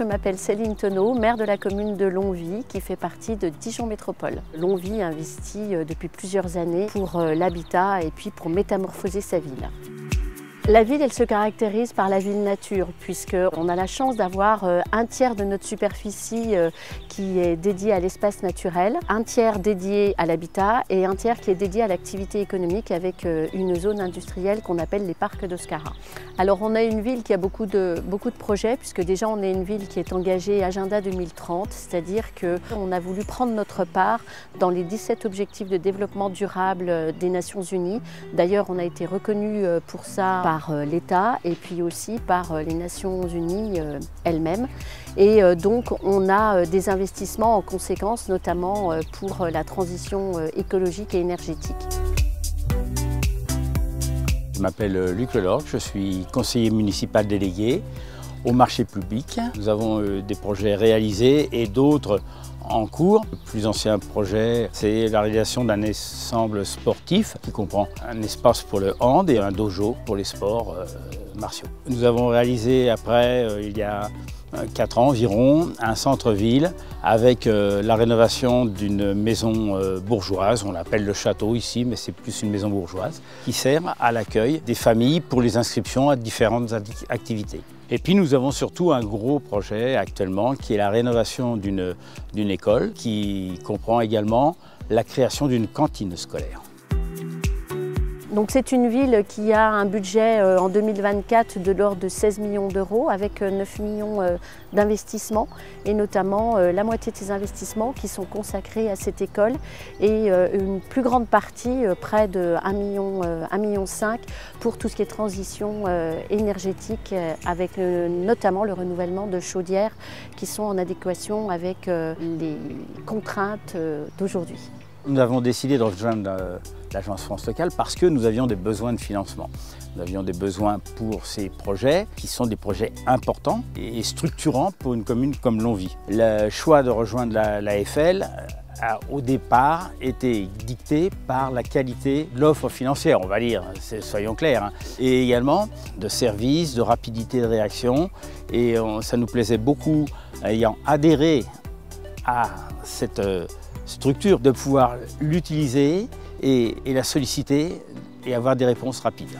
je m'appelle Céline Tenot, maire de la commune de Longwy qui fait partie de Dijon Métropole. Longwy investit depuis plusieurs années pour l'habitat et puis pour métamorphoser sa ville. La ville, elle se caractérise par la ville nature, puisqu'on a la chance d'avoir un tiers de notre superficie qui est dédiée à l'espace naturel, un tiers dédié à l'habitat et un tiers qui est dédié à l'activité économique avec une zone industrielle qu'on appelle les parcs d'Oscara. Alors on a une ville qui a beaucoup de projets, puisque déjà on est une ville qui est engagée Agenda 2030, c'est-à-dire qu'on a voulu prendre notre part dans les 17 objectifs de développement durable des Nations Unies. D'ailleurs, on a été reconnu pour ça par l'État et puis aussi par les Nations Unies elles-mêmes. Et donc on a des investissements en conséquence, notamment pour la transition écologique et énergétique. Je m'appelle Luc Lelorgue, je suis conseiller municipal délégué au marché public. Nous avons des projets réalisés et d'autres en cours. Le plus ancien projet, c'est la réalisation d'un ensemble sportif qui comprend un espace pour le hand et un dojo pour les sports martiaux. Nous avons réalisé après, il y a 4 ans environ, un centre-ville avec la rénovation d'une maison bourgeoise, on l'appelle le château ici, mais c'est plus une maison bourgeoise, qui sert à l'accueil des familles pour les inscriptions à différentes activités. Et puis nous avons surtout un gros projet actuellement qui est la rénovation d'une école qui comprend également la création d'une cantine scolaire. Donc c'est une ville qui a un budget en 2024 de l'ordre de 16 millions d'euros avec 9 millions d'investissements et notamment la moitié de ces investissements qui sont consacrés à cette école et une plus grande partie, près de 1,5 million pour tout ce qui est transition énergétique avec notamment le renouvellement de chaudières qui sont en adéquation avec les contraintes d'aujourd'hui. Nous avons décidé de rejoindre l'Agence France Locale parce que nous avions des besoins de financement. Nous avions des besoins pour ces projets qui sont des projets importants et structurants pour une commune comme Longwy. Le choix de rejoindre l'AFL a au départ été dicté par la qualité de l'offre financière, on va dire, soyons clairs, et également de services, de rapidité de réaction. Et ça nous plaisait beaucoup, ayant adhéré à cette structure, de pouvoir l'utiliser et la solliciter et avoir des réponses rapides.